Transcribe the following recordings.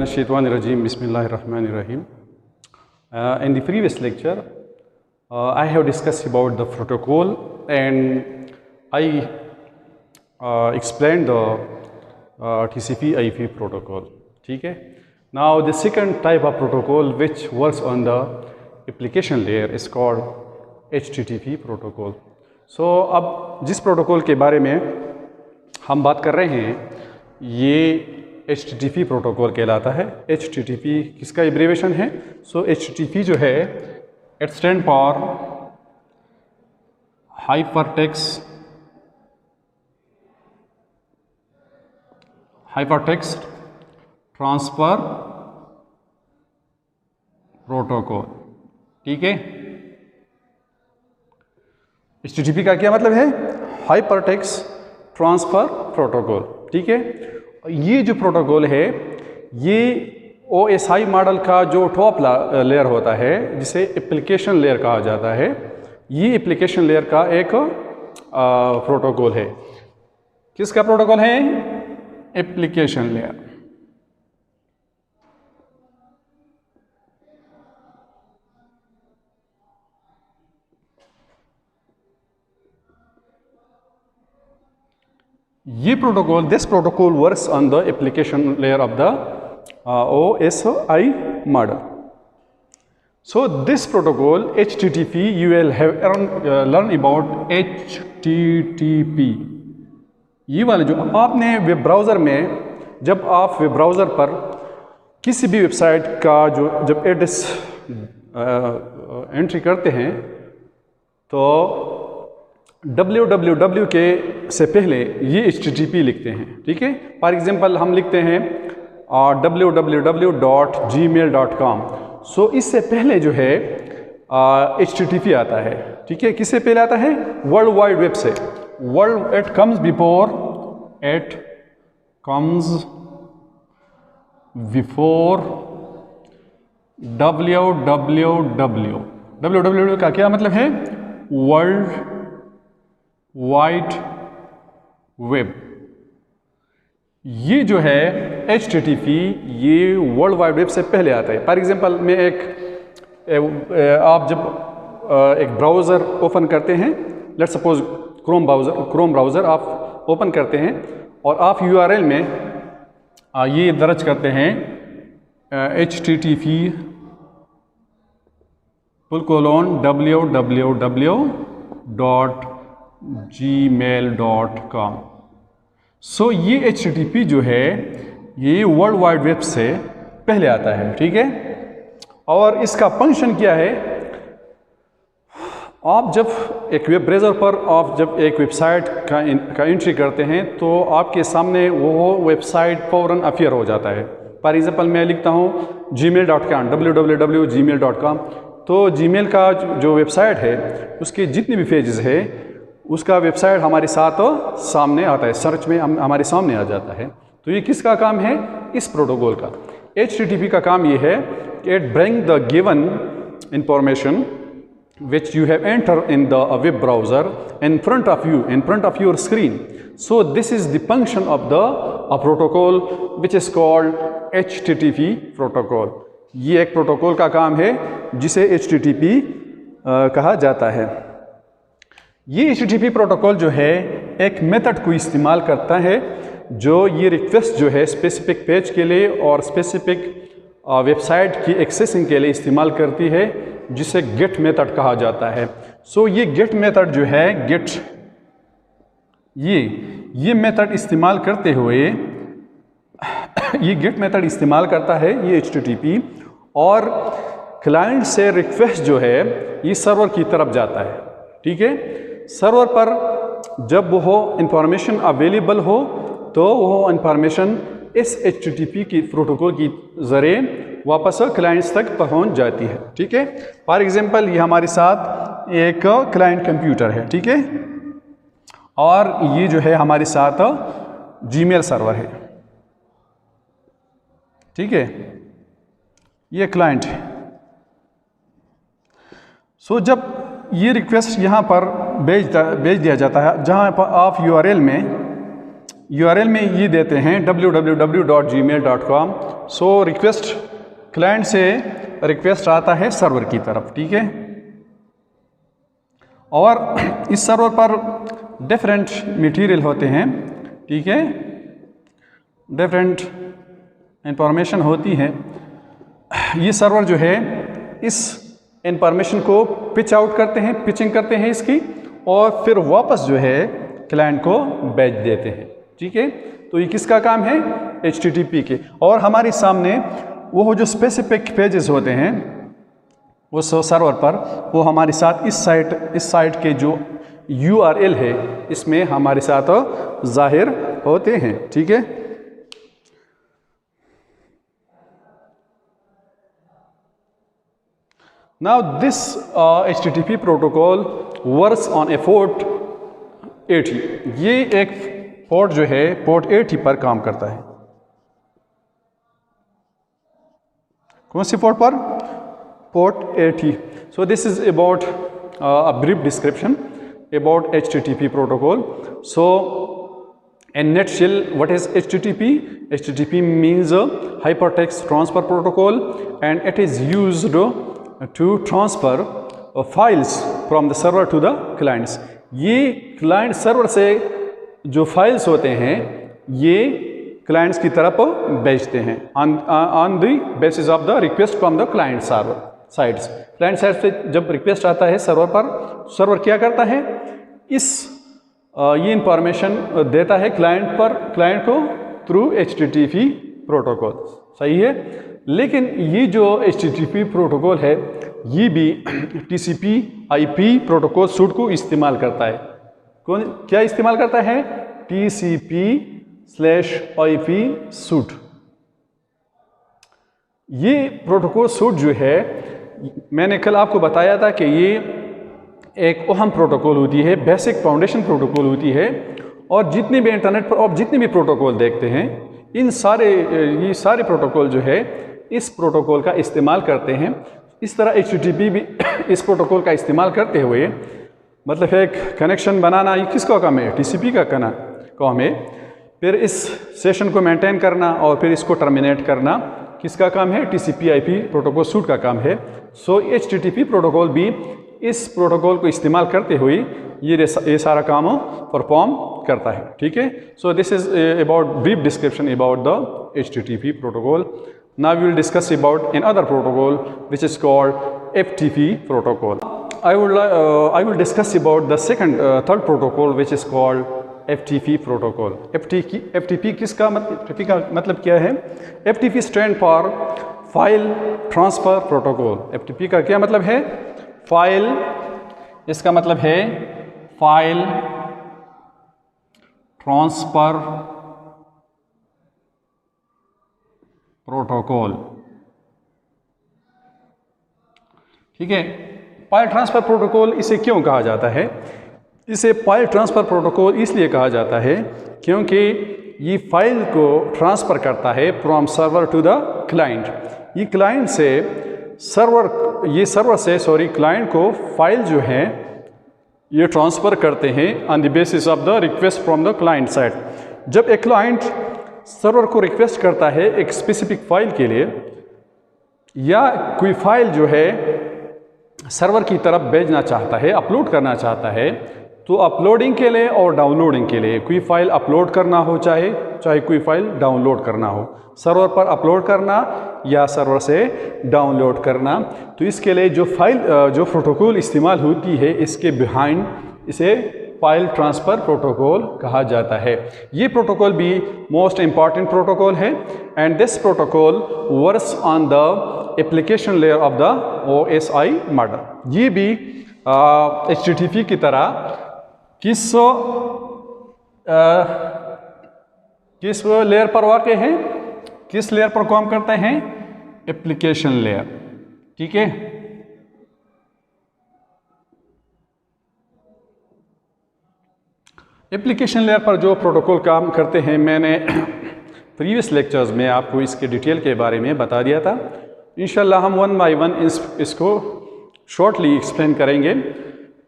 Minash-shaytanir-rajim. Bismillahir-rahmanir-rahim. In the previous lecture, I have discussed about the protocol and I explained the TCP/IP protocol. Okay? Now the second type of protocol which works on the application layer is called HTTP protocol. So अब जिस protocol के बारे में हम बात कर रहे हैं ये HTTP प्रोटोकॉल कहलाता है। HTTP किसका एब्रीविएशन है? सो HTTP जो है it stand for hypertext transfer protocol. ठीक है, HTTP का क्या मतलब है? Hypertext transfer protocol. ठीक है, ये जो प्रोटोकॉल है ये OSI मॉडल का जो टॉप लेयर होता है जिसे एप्लीकेशन लेयर कहा जाता है, ये एप्लीकेशन लेयर का एक प्रोटोकॉल है। किसका प्रोटोकॉल है? Application layer. ये protocol, this protocol works on the application layer of the OSI model. So this protocol HTTP, you will have learn about HTTP. ये वाले जो आपने वेब ब्राउज़र में, जब आप वेब ब्राउज़र पर किसी भी वेबसाइट का जो जब एड्रेस एंट्री करते हैं तो www के से पहले ये HTTP लिखते हैं। ठीक है, फॉर एग्जांपल हम लिखते हैं www.gmail.com। सो इससे पहले जो है HTTP आता है। ठीक है, किससे पहले आता है? वर्ल्ड वाइड वेब से। World it comes before www। www का क्या मतलब है? World wide web. ये जो है HTTP ये वर्ल्ड वाइड वेब से पहले आता है। फॉर एग्जांपल मैं आप जब एक ब्राउज़र ओपन करते हैं, लेट्स सपोज क्रोम ब्राउज़र आप ओपन करते हैं और आप URL में ये दर्ज करते हैं http://www.gmail.com। सो ये HTTP जो है ये वर्ल्ड वाइड वेब से पहले आता है। ठीक है, और इसका फंक्शन क्या है? आप जब एक वेब ब्राउज़र पर आप जब एक वेबसाइट का एंट्री करते हैं तो आपके सामने वो वेबसाइट फौरन अपीयर हो जाता है। फॉर एग्जांपल मैं लिखता हूँ gmail.com, www.gmail.com। तो जीमेल का जो वेबसाइट है उसके जितने भी पेजेस है उसका वेबसाइट हमारे साथ सामने आता है, सर्च में हमारे सामने आ जाता है। तो ये किसका काम है? इस प्रोटोकॉल का। HTTP का काम ये है कि it bring the given information which you have entered in the web browser in front of you, in front of your screen. So this is the function of the protocol which is called HTTP protocol. ये एक protocol का काम है जिसे HTTP कहा जाता है। ये HTTP प्रोटोकॉल जो है एक मेथड को इस्तेमाल करता है जो ये रिक्वेस्ट जो है स्पेसिफिक पेज के लिए और स्पेसिफिक वेबसाइट की एक्सेसिंग के लिए इस्तेमाल करती है, जिसे गेट मेथड कहा जाता है। सो ये गेट मेथड जो है ये मेथड इस्तेमाल करते हुए ये गेट मेथड इस्तेमाल करता है ये HTTP, और क्लाइंट से रिक्वेस्ट जो है ये सर्वर की तरफ जाता है। ठीक है, सर्वर पर जब वो इंफॉर्मेशन अवेलेबल हो तो वो इंफॉर्मेशन इस HTTP की प्रोटोकॉल की ज़रिए वापस क्लाइंट्स तक पहुंच जाती है। ठीक है, फॉर एग्जांपल ये हमारे साथ एक क्लाइंट कंप्यूटर है। ठीक है, और ये जो है हमारे साथ जीमेल सर्वर है। ठीक है, ये क्लाइंट है। सो जब ये रिक्वेस्ट यहाँ पर भेज दिया जाता है, जहाँ पर आप URL में URL में ये देते हैं www.gmail.com। सो रिक्वेस्ट क्लाइंट से रिक्वेस्ट आता है सर्वर की तरफ, ठीक है। और इस सर्वर पर डिफरेंट मटेरियल होते हैं, ठीक है, डिफरेंट इंफॉर्मेशन होती है। ये सर्वर जो है इस इंफॉर्मेशन को पिच आउट करते हैं, पिचिंग करते हैं इसकी, और फिर वापस जो है क्लाइंट को भेज देते हैं, ठीक है। तो ये किसका काम है? HTTP के। और हमारे सामने वो जो स्पेसिफिक पेजेस होते हैं उस सर्वर पर, वो हमारे साथ इस साइट के जो URL है इसमें हमारे साथ जाहिर होते हैं, ठीक है। Now this HTTP protocol works on a port 80। ये एक पोर्ट जो है पोर्ट 80 पर काम करता है। कौन सी पोर्ट पर? Port 80। So this is about a brief description about HTTP protocol. So in nutshell, what is HTTP? HTTP means a hypertext transfer protocol, and it is used to transfer files from the server to the clients। ये client server से जो files होते हैं ये clients की तरफ भेजते हैं on the basis of the request from the client server sides. Client side से जब रिक्वेस्ट आता है सर्वर पर, सर्वर क्या करता है? ये इंफॉर्मेशन देता है क्लाइंट को थ्रू HTTP प्रोटोकॉल, सही है। लेकिन ये जो HTTP प्रोटोकॉल है ये भी TCP/IP प्रोटोकॉल सूट को इस्तेमाल करता है। क्या इस्तेमाल करता है? TCP/IP suit. ये प्रोटोकॉल सूट जो है, मैंने कल आपको बताया था कि ये एक अहम प्रोटोकॉल होती है, बेसिक फाउंडेशन प्रोटोकॉल होती है। और जितने भी इंटरनेट पर आप जितने भी प्रोटोकॉल देखते हैं, ये सारे प्रोटोकॉल जो है इस प्रोटोकॉल का इस्तेमाल करते हैं। इस तरह HTTP भी इस प्रोटोकॉल का इस्तेमाल करते हुए, मतलब एक कनेक्शन बनाना ये किसका काम है? TCP का काम है। फिर इस सेशन को मेंटेन करना और फिर इसको टर्मिनेट करना किसका काम है? TCP/IP प्रोटोकॉल सूट का काम है। सो HTTP प्रोटोकॉल भी इस प्रोटोकॉल को इस्तेमाल करते हुए ये सारा काम परफॉर्म करता है, ठीक है। So this is about brief description about the HTTP protocol. Now we will discuss about another protocol which is called FTP protocol. I will discuss about the third protocol which is called FTP protocol. FTP किसका मतलब क्या है? FTP stand for File Transfer Protocol। FTP का क्या मतलब है? File, इसका मतलब है फाइल ट्रांसफर प्रोटोकॉल, ठीक है। फाइल ट्रांसफर प्रोटोकॉल इसे क्यों कहा जाता है? इसे फाइल ट्रांसफर प्रोटोकॉल इसलिए कहा जाता है क्योंकि ये फाइल को ट्रांसफ़र करता है from server to the client. ये क्लाइंट से क्लाइंट को फाइल जो है ये ट्रांसफ़र करते हैं on the basis of the request from the client side. जब एक क्लाइंट सर्वर को रिक्वेस्ट करता है एक स्पेसिफिक फाइल के लिए, या कोई फाइल जो है सर्वर की तरफ भेजना चाहता है, अपलोड करना चाहता है, तो अपलोडिंग के लिए और डाउनलोडिंग के लिए कोई फाइल अपलोड करना हो, चाहे कोई फाइल डाउनलोड करना हो, सर्वर पर अपलोड करना या सर्वर से डाउनलोड करना, तो इसके लिए जो प्रोटोकॉल इस्तेमाल होती है इसके बिहाइंड इसे फाइल ट्रांसफ़र प्रोटोकॉल कहा जाता है। ये प्रोटोकॉल भी मोस्ट इम्पॉर्टेंट प्रोटोकॉल है and this protocol works on the application layer of the OSI model. ये भी HTTP की तरह किस लेयर पर वाक़ है? किस लेयर पर काम करते हैं? एप्लीकेशन लेयर, ठीक है। एप्लीकेशन लेयर पर जो प्रोटोकॉल काम करते हैं, मैंने प्रीवियस लेक्चर्स में आपको इसके डिटेल के बारे में बता दिया था। इंशाल्लाह हम वन बाय वन इसको शॉर्टली एक्सप्लेन करेंगे।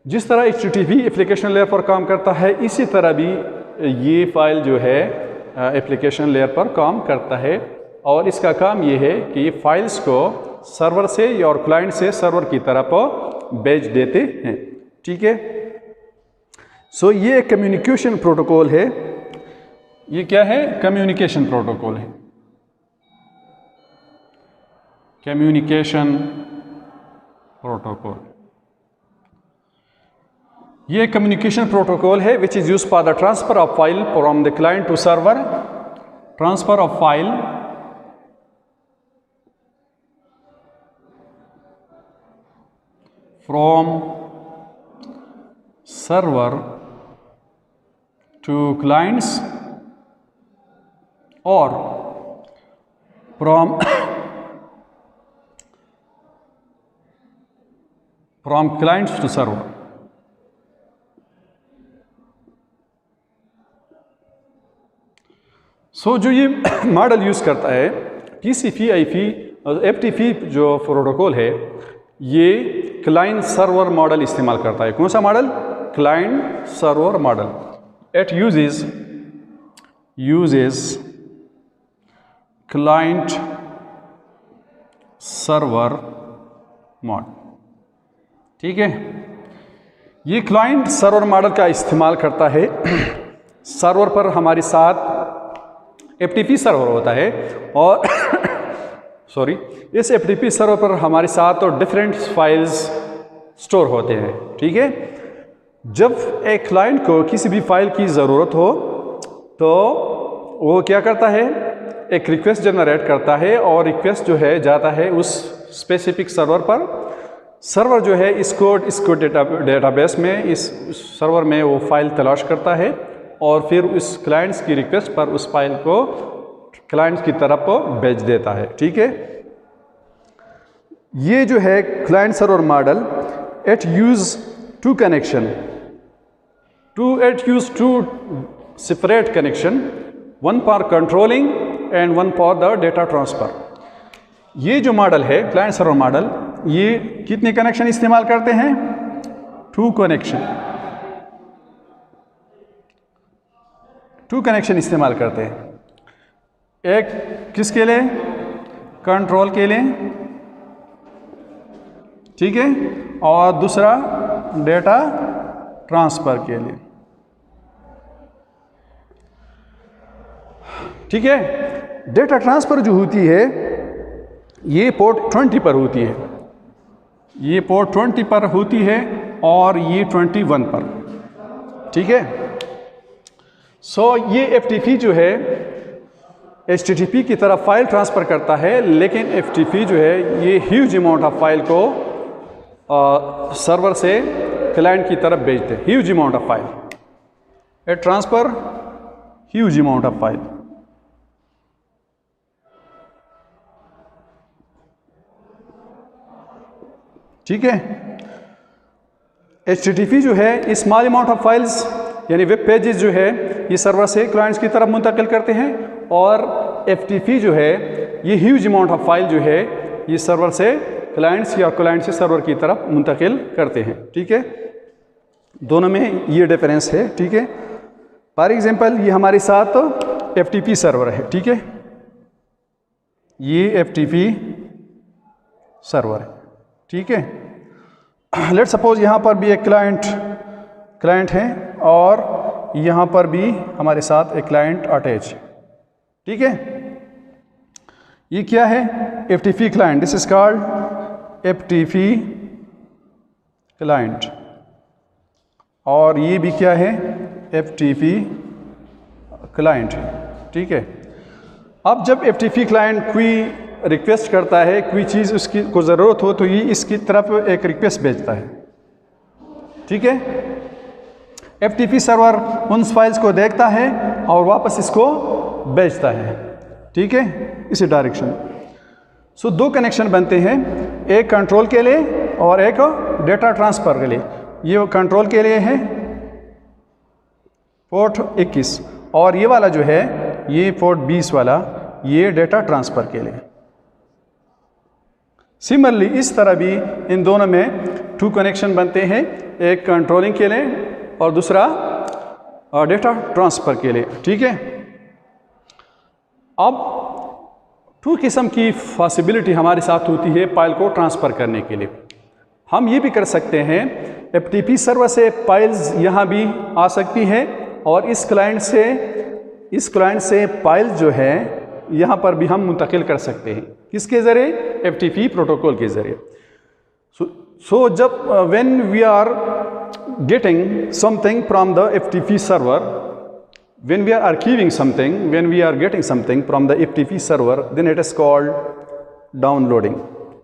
जिस तरह HTTP एप्लीकेशन लेयर पर काम करता है, इसी तरह भी ये फाइल जो है एप्लीकेशन लेयर पर काम करता है और इसका काम ये है कि ये फाइल्स को सर्वर से या और क्लाइंट से सर्वर की तरफ भेज देते हैं। ठीक है, सो ये एक कम्युनिकेशन प्रोटोकॉल है। ये क्या है? कम्युनिकेशन प्रोटोकॉल है। कम्युनिकेशन प्रोटोकॉल, ये कम्युनिकेशन प्रोटोकॉल है which is used for the transfer of file from the client to server, transfer of file from server to clients और from clients to server। So जो ये model use करता है TCP/IP और FTP जो protocol है, ये क्लाइंट सर्वर मॉडल इस्तेमाल करता है। कौन सा model? Client server model. It uses client server model. ठीक है, ये क्लाइंट सर्वर मॉडल का इस्तेमाल करता है। सर्वर पर हमारे साथ FTP सर्वर होता है और इस FTP सर्वर पर हमारे साथ तो डिफरेंट फाइल्स स्टोर होते हैं। ठीक है, जब एक क्लाइंट को किसी भी फाइल की ज़रूरत हो तो वो क्या करता है? एक रिक्वेस्ट जनरेट करता है और रिक्वेस्ट जो है जाता है उस स्पेसिफिक सर्वर पर। सर्वर जो है इसको डेटाबेस में, इस सर्वर में वो फाइल तलाश करता है और फिर उस क्लाइंट्स की रिक्वेस्ट पर उस फाइल को क्लाइंट्स की तरफ भेज देता है। ठीक है, ये जो है client server model, it use two separate connection, one for controlling and one for the data transfer. ये जो मॉडल है क्लाइंट सर्वर मॉडल, ये कितने कनेक्शन इस्तेमाल करते हैं? 2 कनेक्शन इस्तेमाल करते हैं। एक किसके लिए? कंट्रोल के लिए, ठीक है, और दूसरा डेटा ट्रांसफर के लिए। ठीक है, डेटा ट्रांसफर जो होती है ये पोर्ट 20 पर होती है, ये पोर्ट 20 पर होती है और ये 21 पर। ठीक है, सो ये FTP जो है HTTP की तरफ फाइल ट्रांसफ़र करता है, लेकिन FTP जो है ये ह्यूज अमाउंट ऑफ फाइल को सर्वर से क्लाइंट की तरफ भेजते हैं। Huge amount of file, it transfer huge amount of file. ठीक है, HTTP जो है स्मॉल अमाउंट ऑफ फाइल्स यानी वेब पेजेस जो है ये सर्वर से क्लाइंट्स की तरफ मुंतकिल करते हैं, और FTP जो है ये ह्यूज अमाउंट ऑफ फाइल जो है ये सर्वर से क्लाइंट्स या क्लाइंट से सर्वर की तरफ मुंतकिल करते हैं। ठीक है, दोनों में ये डिफरेंस है। ठीक है, फॉर एग्जांपल ये हमारे साथ FTP सर्वर है। ठीक है, ये FTP सर्वर है। ठीक है, लेट्स सपोज यहाँ पर भी एक क्लाइंट है और यहाँ पर भी हमारे साथ एक क्लाइंट अटैच। ठीक है, ये क्या है? FTP client, this is called FTP client, और ये भी क्या है? FTP client. ठीक है, अब जब FTP क्लाइंट कोई रिक्वेस्ट करता है, कोई चीज़ उसकी को ज़रूरत हो, तो ये इसकी तरफ एक रिक्वेस्ट भेजता है। ठीक है, FTP सर्वर उन फाइल्स को देखता है और वापस इसको भेजता है। ठीक है, इसी डायरेक्शन। सो 2 कनेक्शन बनते हैं, एक कंट्रोल के लिए और एक डेटा ट्रांसफ़र के लिए। ये कंट्रोल के लिए है पोर्ट 21, और ये वाला जो है ये पोर्ट 20 वाला, ये डेटा ट्रांसफ़र के लिए। सिमिलरली इस तरह भी इन दोनों में 2 कनेक्शन बनते हैं, एक कंट्रोलिंग के लिए और दूसरा डेटा ट्रांसफ़र के लिए, ठीक है। अब 2 किस्म की पॉसिबिलिटी हमारे साथ होती है फाइल को ट्रांसफ़र करने के लिए। हम ये भी कर सकते हैं, FTP सर्वर से फाइल्स यहाँ भी आ सकती है और इस क्लाइंट से फाइल जो है यहाँ पर भी हम मुंतकिल कर सकते हैं। किसके ज़रिए? FTP प्रोटोकॉल के ज़रिए। So जब when we are getting something from the FTP server, when we are archiving something, when we are getting something from the FTP server, then it is called downloading,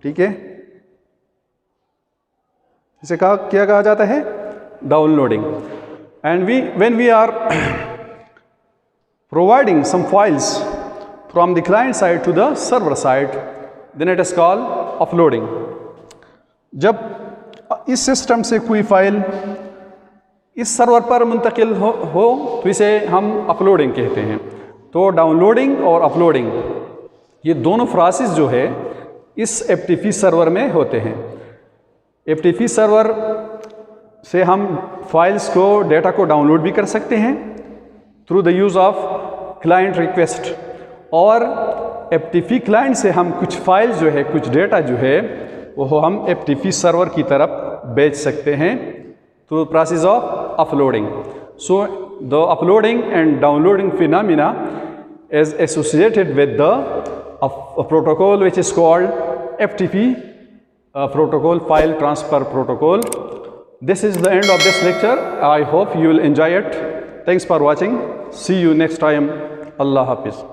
ठीक है। इसे क्या कहा जाता है? Downloading. And when we are providing some files from the client side to the server side, then it is called uploading। जब इस system से कोई फाइल इस सर्वर पर मुंतकिल हो तो इसे हम अपलोडिंग कहते हैं। तो डाउनलोडिंग और अपलोडिंग ये दोनों प्रोसेस जो है इस FTP सर्वर में होते हैं। FTP सर्वर से हम फाइल्स को, डेटा को डाउनलोड भी कर सकते हैं through the use of client request, और FTP क्लाइंट से हम कुछ फाइल जो है, कुछ डेटा जो है वो हम FTP सर्वर की तरफ भेज सकते हैं through the process of uploading. So the uploading and downloading phenomena is associated with the protocol which is called FTP protocol, file transfer protocol. This is the end of this lecture. I hope you will enjoy it. Thanks for watching. See you next time. Allah Hafiz.